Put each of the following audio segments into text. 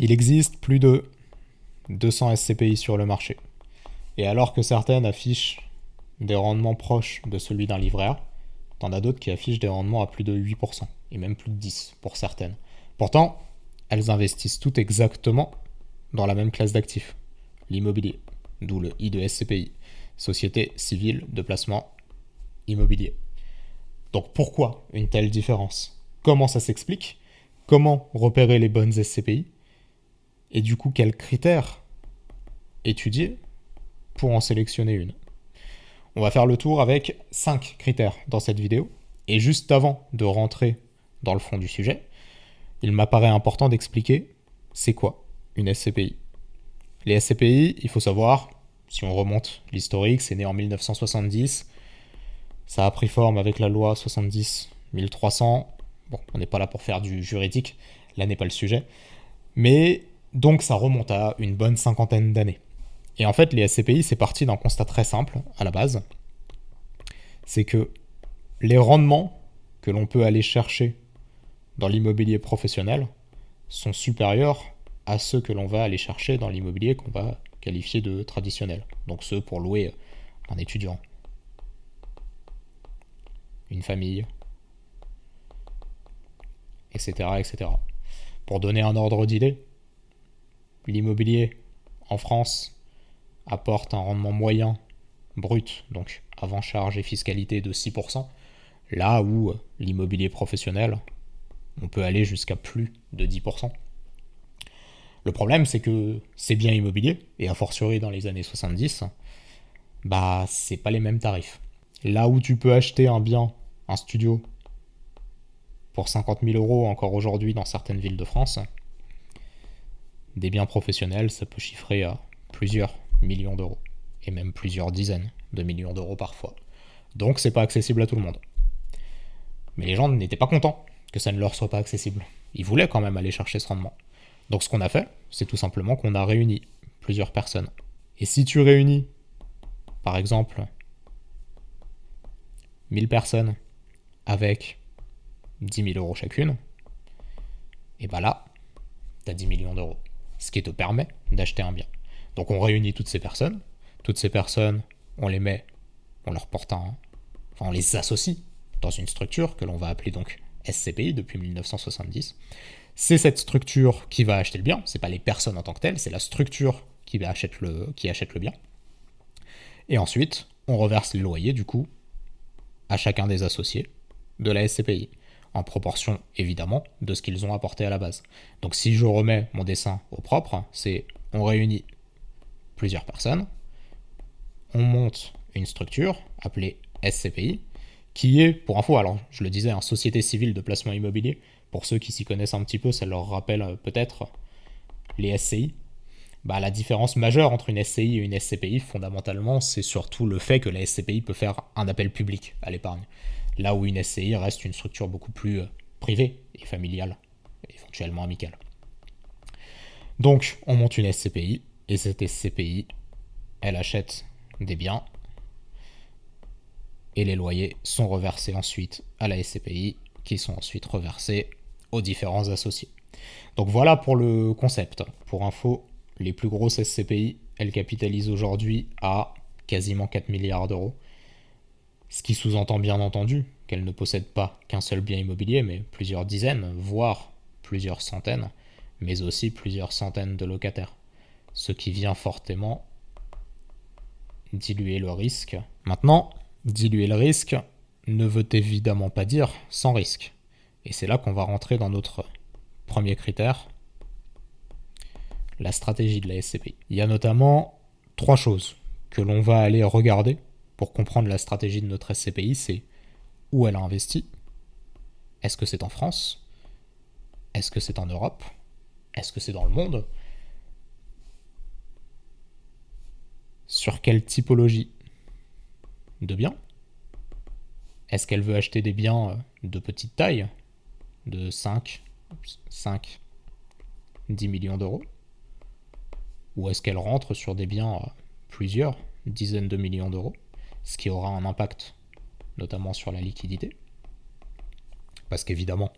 Il existe plus de 200 SCPI sur le marché. Et alors que certaines affichent des rendements proches de celui d'un livret A, t'en as d'autres qui affichent des rendements à plus de 8%, et même plus de 10% pour certaines. Pourtant, elles investissent toutes exactement dans la même classe d'actifs, l'immobilier, d'où le I de SCPI, Société Civile de Placement Immobilier. Donc pourquoi une telle différence? Comment ça s'explique? Comment repérer les bonnes SCPI? Et du coup, quels critères étudier pour en sélectionner une? On va faire le tour avec 5 critères dans cette vidéo. Et juste avant de rentrer dans le fond du sujet, il m'apparaît important d'expliquer c'est quoi une SCPI. Les SCPI, il faut savoir, si on remonte l'historique, c'est né en 1970. Ça a pris forme avec la loi 70-1300. Bon, on n'est pas là pour faire du juridique, là n'est pas le sujet. Mais donc ça remonte à une bonne cinquantaine d'années. Et en fait, les SCPI, c'est parti d'un constat très simple à la base. C'est que les rendements que l'on peut aller chercher dans l'immobilier professionnel sont supérieurs à ceux que l'on va aller chercher dans l'immobilier qu'on va qualifier de traditionnel. Donc ceux pour louer un étudiant, une famille, etc., etc. Pour donner un ordre d'idée, l'immobilier en France apporte un rendement moyen brut, donc avant charge et fiscalité, de 6%, là où l'immobilier professionnel, on peut aller jusqu'à plus de 10%. Le problème, c'est que ces biens immobiliers, et a fortiori dans les années 70, bah c'est pas les mêmes tarifs. Là où tu peux acheter un bien, un studio, pour 50 000 euros encore aujourd'hui dans certaines villes de France, des biens professionnels, ça peut chiffrer à plusieurs millions d'euros, et même plusieurs dizaines de millions d'euros parfois. Donc c'est pas accessible à tout le monde. Mais les gens n'étaient pas contents que ça ne leur soit pas accessible. Ils voulaient quand même aller chercher ce rendement. Donc ce qu'on a fait, c'est tout simplement qu'on a réuni plusieurs personnes. Et si tu réunis, par exemple, 1000 personnes avec 10 000 euros chacune, et bah là, tu as 10 millions d'euros. Ce qui te permet d'acheter un bien. Donc on réunit toutes ces personnes. Toutes ces personnes, on les met, on leur porte un... Enfin, on les associe dans une structure que l'on va appeler donc SCPI depuis 1970. C'est cette structure qui va acheter le bien. C'est pas les personnes en tant que telles, c'est la structure qui achète le bien. Et ensuite, on reverse les loyers, du coup, à chacun des associés de la SCPI, en proportion, évidemment, de ce qu'ils ont apporté à la base. Donc si je remets mon dessin au propre, c'est on réunit plusieurs personnes, on monte une structure appelée SCPI, qui est, pour info, alors je le disais, Société Civile de Placement Immobilier. Pour ceux qui s'y connaissent un petit peu, ça leur rappelle peut-être les SCI. Bah, la différence majeure entre une SCI et une SCPI, fondamentalement, c'est surtout le fait que la SCPI peut faire un appel public à l'épargne. Là où une SCI reste une structure beaucoup plus privée et familiale, éventuellement amicale. Donc, on monte une SCPI, et cette SCPI, elle achète des biens, et les loyers sont reversés ensuite à la SCPI, qui sont ensuite reversés aux différents associés. Donc voilà pour le concept. Pour info, les plus grosses SCPI, elles capitalisent aujourd'hui à quasiment 4 milliards d'euros. Ce qui sous-entend bien entendu qu'elles ne possèdent pas qu'un seul bien immobilier, mais plusieurs dizaines, voire plusieurs centaines, mais aussi plusieurs centaines de locataires. Ce qui vient fortement diluer le risque. Maintenant, diluer le risque ne veut évidemment pas dire sans risque. Et c'est là qu'on va rentrer dans notre premier critère, la stratégie de la SCPI. Il y a notamment 3 choses que l'on va aller regarder pour comprendre la stratégie de notre SCPI. C'est où elle a investi, est-ce que c'est en France, est-ce que c'est en Europe, est-ce que c'est dans le monde, sur quelle typologie de biens, est-ce qu'elle veut acheter des biens de petite taille, de 5, 10 millions d'euros, ou est-ce qu'elle rentre sur des biens à plusieurs dizaines de millions d'euros, ce qui aura un impact notamment sur la liquidité. Parce qu'évidemment,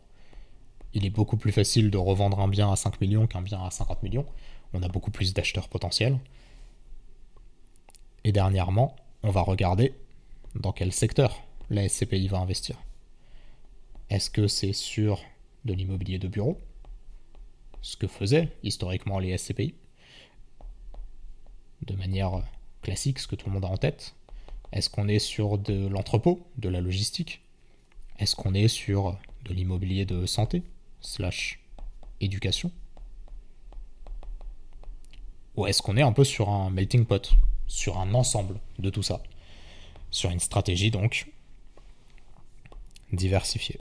il est beaucoup plus facile de revendre un bien à 5 millions qu'un bien à 50 millions. On a beaucoup plus d'acheteurs potentiels. Et dernièrement, on va regarder dans quel secteur la SCPI va investir. Est-ce que c'est sur de l'immobilier de bureau, ce que faisaient historiquement les SCPI, de manière classique, ce que tout le monde a en tête? Est-ce qu'on est sur de l'entrepôt, de la logistique? Est-ce qu'on est sur de l'immobilier de santé, / éducation? Ou est-ce qu'on est un peu sur un melting pot, sur un ensemble de tout ça? Sur une stratégie donc diversifiée.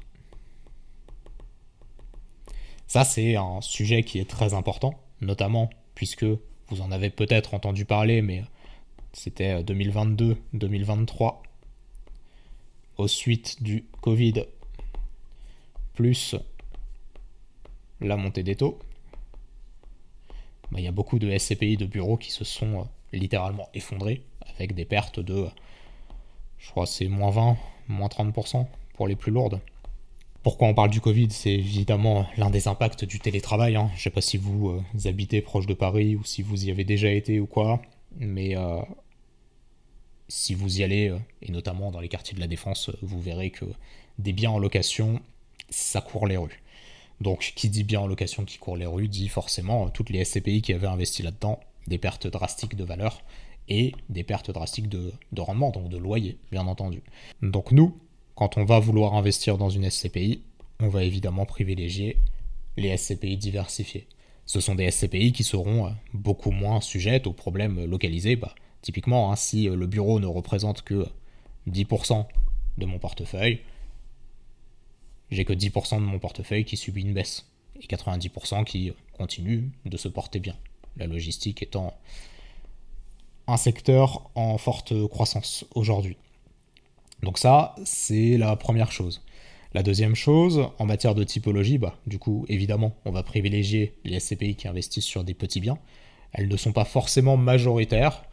Ça, c'est un sujet qui est très important, notamment puisque vous en avez peut-être entendu parler, mais c'était 2022-2023, aux suites du Covid, plus la montée des taux. Il y a beaucoup de SCPI de bureaux qui se sont littéralement effondrés, avec des pertes de, je crois c'est moins 20, moins 30% pour les plus lourdes. Pourquoi on parle du Covid? C'est évidemment l'un des impacts du télétravail. Je ne sais pas si vous habitez proche de Paris ou si vous y avez déjà été ou quoi, mais si vous y allez, et notamment dans les quartiers de la Défense, vous verrez que des biens en location, ça court les rues. Donc qui dit bien en location qui court les rues dit forcément toutes les SCPI qui avaient investi là-dedans, des pertes drastiques de valeur et des pertes drastiques de rendement, donc de loyer, bien entendu. Donc nous, quand on va vouloir investir dans une SCPI, on va évidemment privilégier les SCPI diversifiés. Ce sont des SCPI qui seront beaucoup moins sujettes aux problèmes localisés. Typiquement, si le bureau ne représente que 10% de mon portefeuille, j'ai que 10% de mon portefeuille qui subit une baisse et 90% qui continue de se porter bien. La logistique étant un secteur en forte croissance aujourd'hui. Donc ça, c'est la première chose. La deuxième chose, en matière de typologie, du coup, évidemment, on va privilégier les SCPI qui investissent sur des petits biens. Elles ne sont pas forcément majoritaires,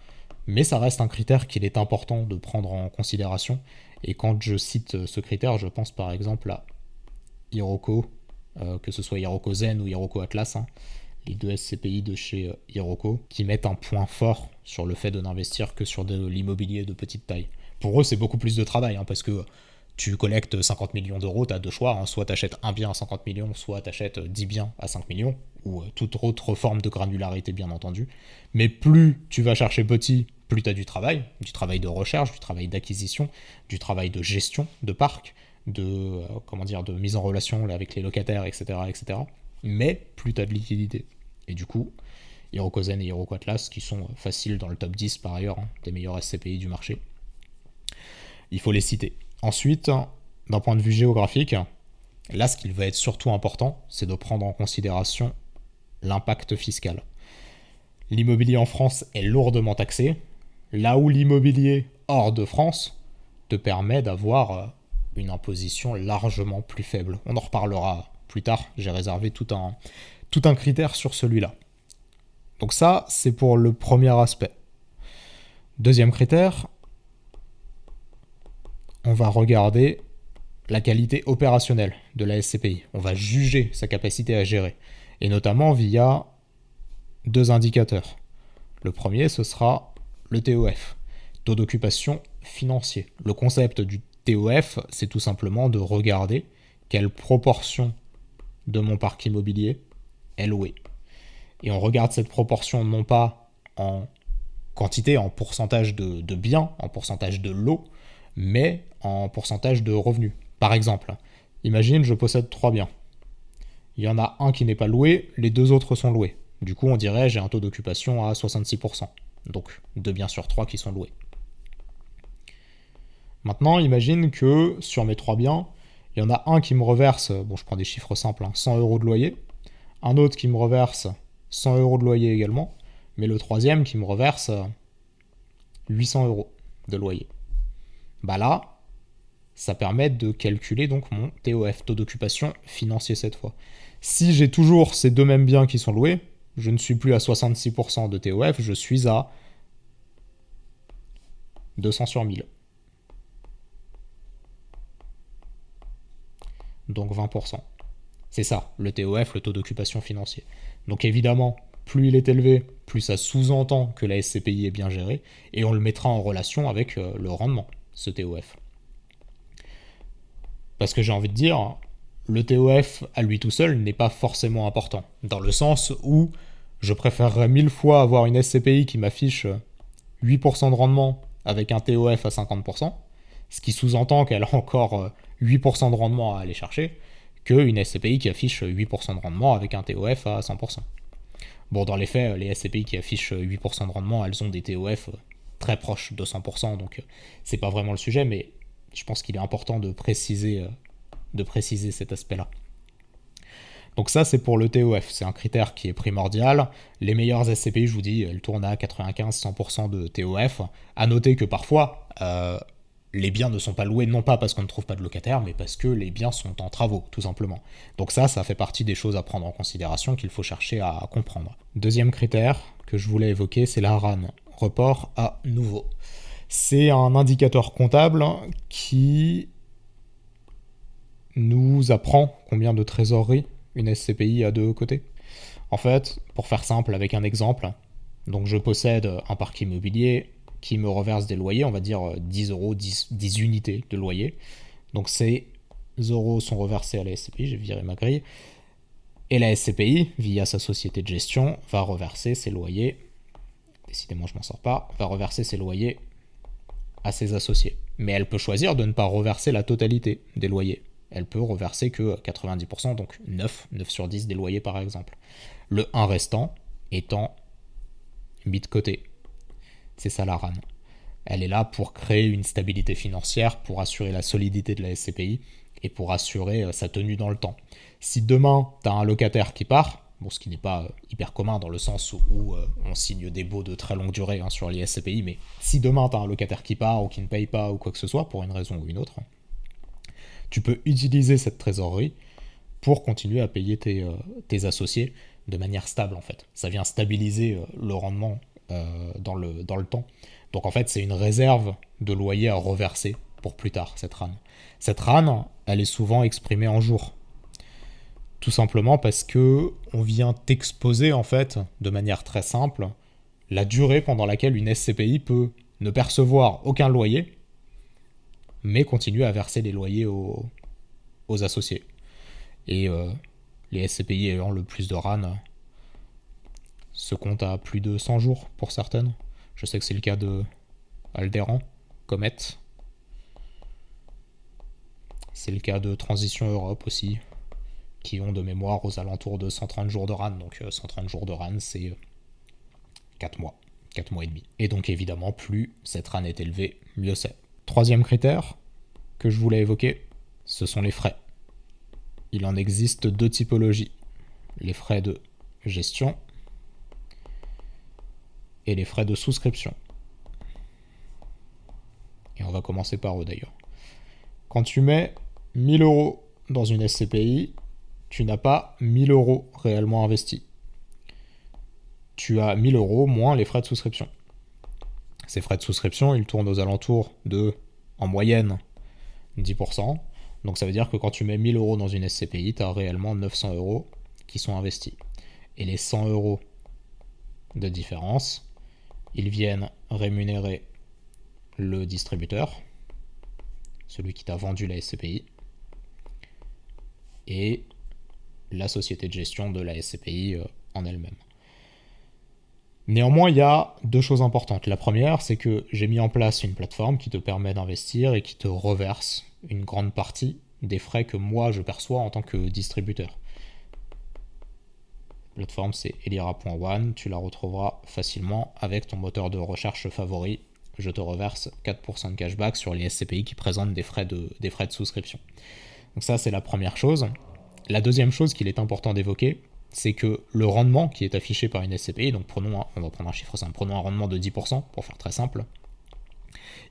mais ça reste un critère qu'il est important de prendre en considération. Et quand je cite ce critère, je pense par exemple à Iroko, que ce soit Iroko Zen ou Iroko Atlas, les deux SCPI de chez Iroko, qui mettent un point fort sur le fait de n'investir que sur de l'immobilier de petite taille. Pour eux, c'est beaucoup plus de travail, parce que tu collectes 50 millions d'euros, tu as deux choix, soit tu achètes un bien à 50 millions, soit tu achètes 10 biens à 5 millions, ou toute autre forme de granularité, bien entendu. Mais plus tu vas chercher petit, plus tu as du travail de recherche, du travail d'acquisition, du travail de gestion de parc, de mise en relation avec les locataires, etc., etc. Mais plus tu as de liquidité. Et du coup, Iroko Zen et Iroko Atlas, qui sont faciles dans le top 10 par ailleurs, des meilleurs SCPI du marché, il faut les citer. Ensuite, d'un point de vue géographique, là, ce qu'il va être surtout important, c'est de prendre en considération l'impact fiscal. L'immobilier en France est lourdement taxé, là où l'immobilier hors de France te permet d'avoir une imposition largement plus faible. On en reparlera plus tard, j'ai réservé tout un critère sur celui-là. Donc ça, c'est pour le premier aspect. Deuxième critère, on va regarder la qualité opérationnelle de la SCPI. On va juger sa capacité à gérer, et notamment via deux indicateurs. Le premier, ce sera le TOF, taux d'occupation financier. Le concept du TOF, c'est tout simplement de regarder quelle proportion de mon parc immobilier est loué. Et on regarde cette proportion non pas en quantité, en pourcentage de biens, en pourcentage de lots, mais en pourcentage de revenus. Par exemple, imagine je possède 3 biens. Il y en a un qui n'est pas loué, les deux autres sont loués. Du coup, on dirait j'ai un taux d'occupation à 66%. Donc 2 biens sur 3 qui sont loués. Maintenant, imagine que sur mes 3 biens, il y en a un qui me reverse, je prends des chiffres simples, 100 euros de loyer, un autre qui me reverse 100 euros de loyer également, mais le troisième qui me reverse 800 euros de loyer. Là, ça permet de calculer donc mon TOF, taux d'occupation financier cette fois. Si j'ai toujours ces deux mêmes biens qui sont loués, je ne suis plus à 66% de TOF, je suis à 200 sur 1000. Donc 20%. C'est ça, le TOF, le taux d'occupation financier. Donc évidemment, plus il est élevé, plus ça sous-entend que la SCPI est bien gérée, et on le mettra en relation avec le rendement, ce TOF. Parce que j'ai envie de dire, le TOF à lui tout seul n'est pas forcément important, dans le sens où je préférerais 1000 fois avoir une SCPI qui m'affiche 8% de rendement avec un TOF à 50%, ce qui sous-entend qu'elle a encore 8% de rendement à aller chercher, qu'une SCPI qui affiche 8% de rendement avec un TOF à 100%. Bon, dans les faits, les SCPI qui affichent 8% de rendement, elles ont des TOF très proches de 100%, donc c'est pas vraiment le sujet, mais je pense qu'il est important de préciser cet aspect-là. Donc ça, c'est pour le TOF, c'est un critère qui est primordial. Les meilleures SCPI, je vous dis, elles tournent à 95-100% de TOF. À noter que parfois, les biens ne sont pas loués, non pas parce qu'on ne trouve pas de locataire, mais parce que les biens sont en travaux, tout simplement. Donc ça fait partie des choses à prendre en considération qu'il faut chercher à comprendre. Deuxième critère que je voulais évoquer, c'est la RAN, report à nouveau. C'est un indicateur comptable qui nous apprend combien de trésorerie une SCPI a de côté. En fait, pour faire simple avec un exemple, donc je possède un parc immobilier qui me reverse des loyers, on va dire 10 euros, 10 unités de loyer. Donc ces euros sont reversés à la SCPI, j'ai viré ma grille, et la SCPI, via sa société de gestion, va reverser ses loyers, décidément je m'en sors pas, va reverser ses loyers à ses associés. Mais elle peut choisir de ne pas reverser la totalité des loyers. Elle peut reverser que 90%, donc 9 sur 10 des loyers par exemple. Le 1 restant étant mis de côté. C'est ça la RAN. Elle est là pour créer une stabilité financière, pour assurer la solidité de la SCPI et pour assurer sa tenue dans le temps. Si demain, tu as un locataire qui part, bon, ce qui n'est pas hyper commun dans le sens où on signe des baux de très longue durée sur les SCPI, mais si demain, tu as un locataire qui part ou qui ne paye pas ou quoi que ce soit, pour une raison ou une autre, tu peux utiliser cette trésorerie pour continuer à payer tes associés de manière stable en fait. Ça vient stabiliser le rendement dans le temps. Donc en fait, c'est une réserve de loyer à reverser pour plus tard, cette RAN. Cette RAN, elle est souvent exprimée en jours. Tout simplement parce que on vient t'exposer en fait, de manière très simple, la durée pendant laquelle une SCPI peut ne percevoir aucun loyer, mais continuer à verser des loyers aux associés. Et les SCPI ayant le plus de RAN se comptent à plus de 100 jours pour certaines. Je sais que c'est le cas de Alderan, Comet. C'est le cas de Transition Europe aussi, qui ont de mémoire aux alentours de 130 jours de RAN. Donc 130 jours de RAN, c'est 4 mois, 4 mois et demi. Et donc évidemment, plus cette RAN est élevée, mieux c'est. Troisième critère que je voulais évoquer, ce sont les frais. Il en existe deux typologies. Les frais de gestion et les frais de souscription. Et on va commencer par eux d'ailleurs. Quand tu mets 1000 euros dans une SCPI, tu n'as pas 1000 euros réellement investis. Tu as 1000 euros moins les frais de souscription. Ces frais de souscription, ils tournent aux alentours de, en moyenne, 10%. Donc ça veut dire que quand tu mets 1000 euros dans une SCPI, tu as réellement 900 euros qui sont investis. Et les 100 euros de différence, ils viennent rémunérer le distributeur, celui qui t'a vendu la SCPI, et la société de gestion de la SCPI en elle-même. Néanmoins, il y a deux choses importantes. La première, c'est que j'ai mis en place une plateforme qui te permet d'investir et qui te reverse une grande partie des frais que moi je perçois en tant que distributeur. La plateforme, c'est elira.one, tu la retrouveras facilement avec ton moteur de recherche favori. Je te reverse 4% de cashback sur les SCPI qui présentent des frais de souscription. Donc ça, c'est la première chose. La deuxième chose qu'il est important d'évoquer, c'est que le rendement qui est affiché par une SCPI, donc on va prendre un chiffre simple, prenons un rendement de 10%, pour faire très simple,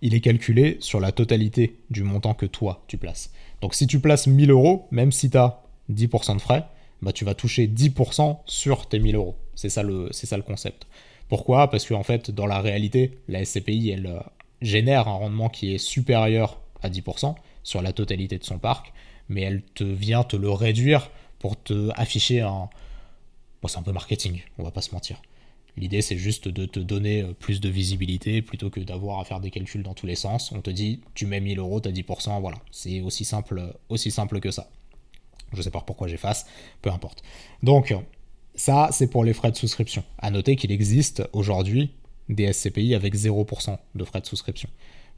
il est calculé sur la totalité du montant que toi, tu places. Donc si tu places 1000 euros, même si tu as 10% de frais, bah, tu vas toucher 10% sur tes 1000 euros. C'est ça le concept. Pourquoi ? Parce qu'en fait, dans la réalité, la SCPI, elle génère un rendement qui est supérieur à 10% sur la totalité de son parc, mais elle vient te le réduire pour te afficher un... Bon, c'est un peu marketing, on va pas se mentir. L'idée, c'est juste de te donner plus de visibilité plutôt que d'avoir à faire des calculs dans tous les sens. On te dit, tu mets 1000 euros, t'as 10%, voilà. C'est aussi simple que ça. Je sais pas pourquoi j'efface, peu importe. Donc, ça, c'est pour les frais de souscription. À noter qu'il existe aujourd'hui des SCPI avec 0% de frais de souscription.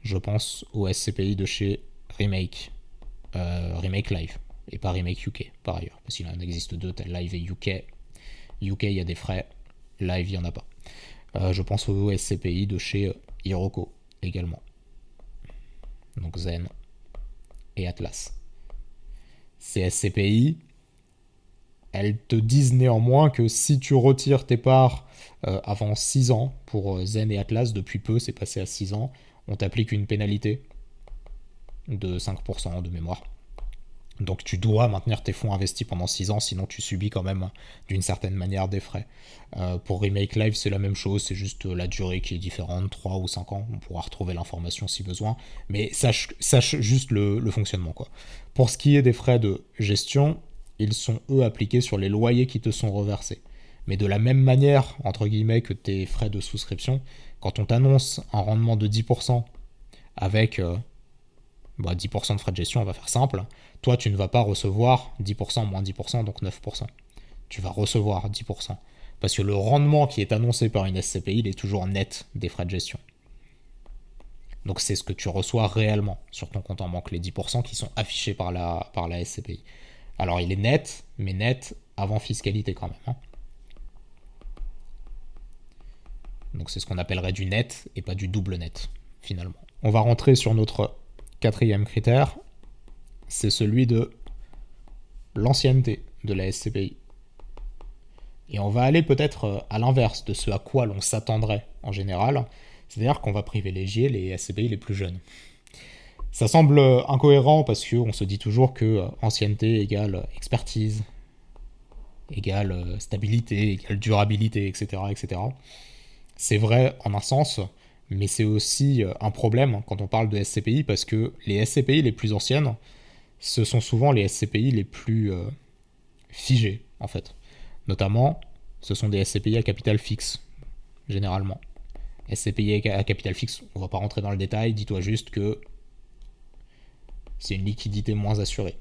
Je pense aux SCPI de chez Remake, Remake Live, et pas Remake UK, par ailleurs. Parce qu'il en existe deux, tel Live et UK. UK, il y a des frais. Live, il n'y en a pas. Je pense aux SCPI de chez Hiroko également. Donc Zen et Atlas. Ces SCPI, elles te disent néanmoins que si tu retires tes parts avant 6 ans, pour Zen et Atlas, depuis peu, c'est passé à 6 ans, on t'applique une pénalité de 5% de mémoire. Donc tu dois maintenir tes fonds investis pendant 6 ans, sinon tu subis quand même d'une certaine manière des frais. Pour Remake Live, c'est la même chose, c'est juste la durée qui est différente, 3 ou 5 ans, on pourra retrouver l'information si besoin, mais sache juste le fonctionnement, quoi. Pour ce qui est des frais de gestion, ils sont eux appliqués sur les loyers qui te sont reversés. Mais de la même manière, entre guillemets, que tes frais de souscription, quand on t'annonce un rendement de 10% avec 10% de frais de gestion, on va faire simple, toi tu ne vas pas recevoir 10% moins 10%, donc 9%. Tu vas recevoir 10%. Parce que le rendement qui est annoncé par une SCPI, il est toujours net des frais de gestion. Donc c'est ce que tu reçois réellement sur ton compte en banque, les 10% qui sont affichés par la SCPI. Alors il est net, mais net avant fiscalité quand même. Hein. Donc c'est ce qu'on appellerait du net et pas du double net, finalement. On va rentrer sur notre quatrième critère, c'est celui de l'ancienneté de la SCPI. Et on va aller peut-être à l'inverse de ce à quoi l'on s'attendrait en général, c'est-à-dire qu'on va privilégier les SCPI les plus jeunes. Ça semble incohérent parce qu'on se dit toujours que ancienneté égale expertise, égale stabilité, égale durabilité, etc., etc. C'est vrai en un sens, mais c'est aussi un problème quand on parle de SCPI parce que les SCPI les plus anciennes, ce sont souvent les SCPI les plus figées, en fait. Notamment, ce sont des SCPI à capital fixe, généralement. SCPI à capital fixe, on va pas rentrer dans le détail, dis-toi juste que c'est une liquidité moins assurée.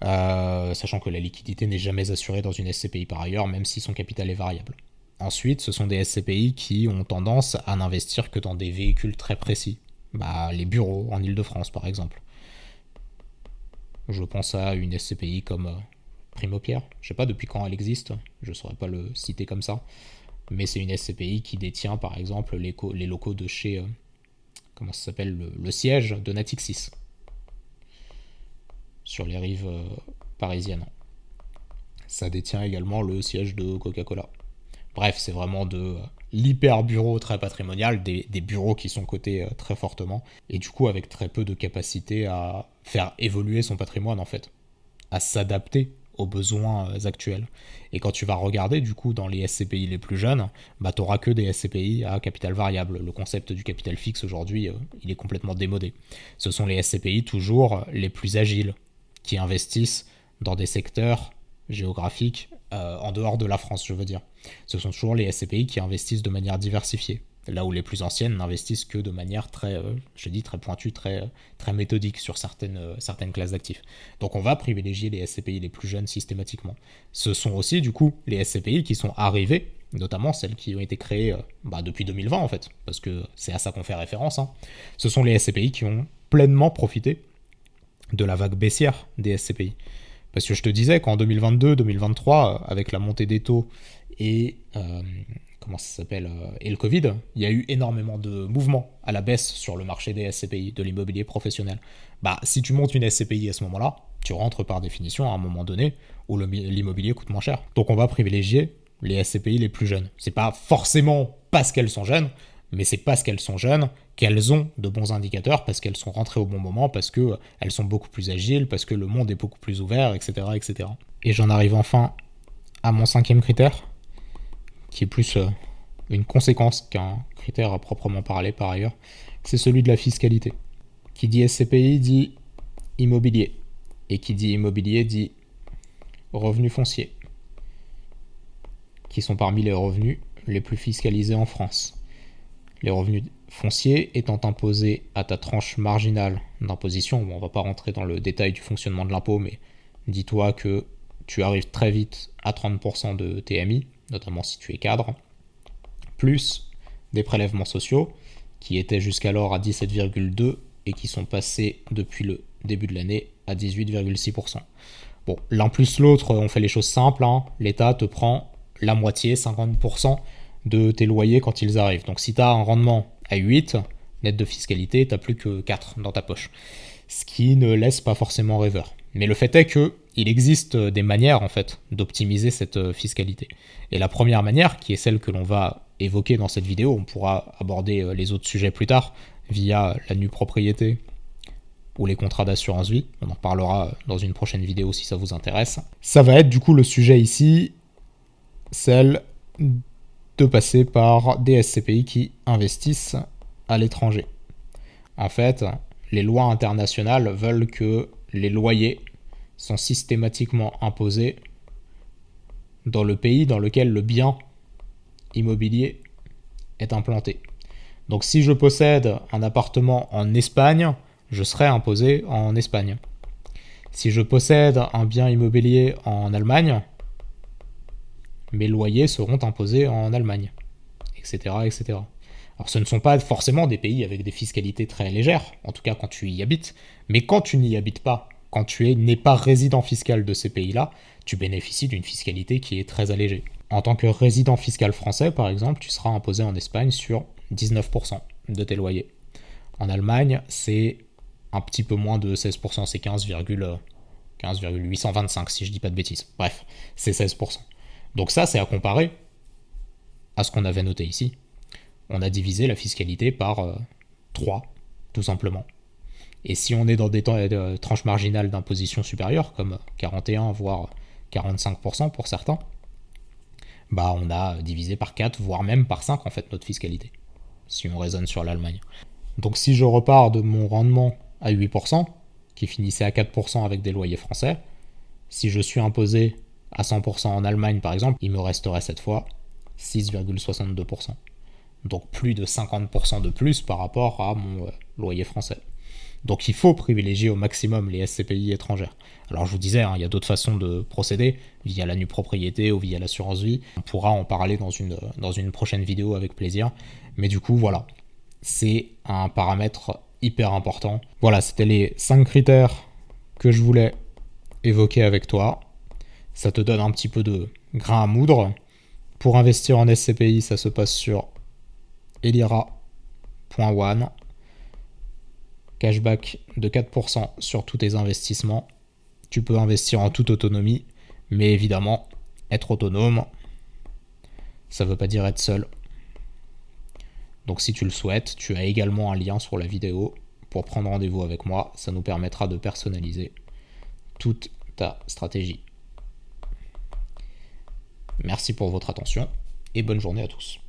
Sachant que la liquidité n'est jamais assurée dans une SCPI par ailleurs, même si son capital est variable. Ensuite, ce sont des SCPI qui ont tendance à n'investir que dans des véhicules très précis. Les bureaux en Ile-de-France, par exemple. Je pense à une SCPI comme Primopierre. Je sais pas depuis quand elle existe, je saurais pas le citer comme ça. Mais c'est une SCPI qui détient, par exemple, les locaux de chez... comment ça s'appelle le siège de Natixis. Sur les rives parisiennes. Ça détient également le siège de Coca-Cola. Bref, c'est vraiment de l'hyper-bureau très patrimonial, des bureaux qui sont cotés très fortement, et du coup avec très peu de capacité à faire évoluer son patrimoine en fait, à s'adapter aux besoins actuels. Et quand tu vas regarder du coup dans les SCPI les plus jeunes, t'auras que des SCPI à capital variable. Le concept du capital fixe aujourd'hui, il est complètement démodé. Ce sont les SCPI toujours les plus agiles, qui investissent dans des secteurs géographiques en dehors de la France, je veux dire. Ce sont toujours les SCPI qui investissent de manière diversifiée, là où les plus anciennes n'investissent que de manière très, très pointue, très méthodique sur certaines classes d'actifs. Donc on va privilégier les SCPI les plus jeunes systématiquement. Ce sont aussi du coup les SCPI qui sont arrivées, notamment celles qui ont été créées depuis 2020 en fait, parce que c'est à ça qu'on fait référence. Hein. Ce sont les SCPI qui ont pleinement profité de la vague baissière des SCPI. Parce que je te disais qu'en 2022-2023, avec la montée des taux et et le Covid, il y a eu énormément de mouvements à la baisse sur le marché des SCPI, de l'immobilier professionnel. Si tu montes une SCPI à ce moment-là, tu rentres par définition à un moment donné où l'immobilier coûte moins cher. Donc on va privilégier les SCPI les plus jeunes. C'est pas forcément parce qu'elles sont jeunes, mais c'est parce qu'elles sont jeunes qu'elles ont de bons indicateurs, parce qu'elles sont rentrées au bon moment, parce qu'elles sont beaucoup plus agiles, parce que le monde est beaucoup plus ouvert, etc. etc. Et j'en arrive enfin à mon cinquième critère, qui est plus une conséquence qu'un critère à proprement parler par ailleurs, c'est celui de la fiscalité. Qui dit SCPI dit immobilier. Et qui dit immobilier dit revenus fonciers, qui sont parmi les revenus les plus fiscalisés en France. Les revenus fonciers étant imposés à ta tranche marginale d'imposition, bon, on ne va pas rentrer dans le détail du fonctionnement de l'impôt, mais dis-toi que tu arrives très vite à 30% de TMI, notamment si tu es cadre, plus des prélèvements sociaux, qui étaient jusqu'alors à 17,2 et qui sont passés depuis le début de l'année à 18,6%. Bon, l'un plus l'autre, on fait les choses simples, hein. L'État te prend la moitié, 50% de tes loyers quand ils arrivent. Donc si tu as un rendement à 8, net de fiscalité, tu n'as plus que 4 dans ta poche. Ce qui ne laisse pas forcément rêveur. Mais le fait est qu'il existe des manières en fait d'optimiser cette fiscalité. Et la première manière, qui est celle que l'on va évoquer dans cette vidéo, on pourra aborder les autres sujets plus tard via la nue propriété ou les contrats d'assurance vie, on en parlera dans une prochaine vidéo si ça vous intéresse. Ça va être du coup le sujet ici, celle de passer par des SCPI qui investissent à l'étranger. En fait, les lois internationales veulent que les loyers sont systématiquement imposés dans le pays dans lequel le bien immobilier est implanté. Donc si je possède un appartement en Espagne, je serai imposé en Espagne. Si je possède un bien immobilier en Allemagne, mes loyers seront imposés en Allemagne, etc., etc. Alors ce ne sont pas forcément des pays avec des fiscalités très légères, en tout cas quand tu y habites, mais quand tu n'y habites pas, quand tu n'es pas résident fiscal de ces pays-là, tu bénéficies d'une fiscalité qui est très allégée. En tant que résident fiscal français, par exemple, tu seras imposé en Espagne sur 19% de tes loyers. En Allemagne, c'est un petit peu moins de 16%, c'est 15,825 si je dis pas de bêtises. Bref, c'est 16%. Donc ça, c'est à comparer à ce qu'on avait noté ici. On a divisé la fiscalité par 3, tout simplement. Et si on est dans des tranches marginales d'imposition supérieures, comme 41 voire 45% pour certains, bah on a divisé par 4, voire même par 5 en fait notre fiscalité, si on raisonne sur l'Allemagne. Donc si je repars de mon rendement à 8%, qui finissait à 4% avec des loyers français, si je suis imposé à 100% en Allemagne par exemple, il me resterait cette fois 6,62%. Donc plus de 50% de plus par rapport à mon loyer français. Donc il faut privilégier au maximum les SCPI étrangères. Alors je vous disais, il y a d'autres façons de procéder, via la nue propriété ou via l'assurance vie. On pourra en parler dans une prochaine vidéo avec plaisir. Mais du coup, voilà, c'est un paramètre hyper important. Voilà, c'était les 5 critères que je voulais évoquer avec toi. Ça te donne un petit peu de grain à moudre. Pour investir en SCPI, ça se passe sur elira.one. Cashback de 4% sur tous tes investissements. Tu peux investir en toute autonomie, mais évidemment, être autonome, ça ne veut pas dire être seul. Donc si tu le souhaites, tu as également un lien sur la vidéo pour prendre rendez-vous avec moi. Ça nous permettra de personnaliser toute ta stratégie. Merci pour votre attention et bonne journée à tous.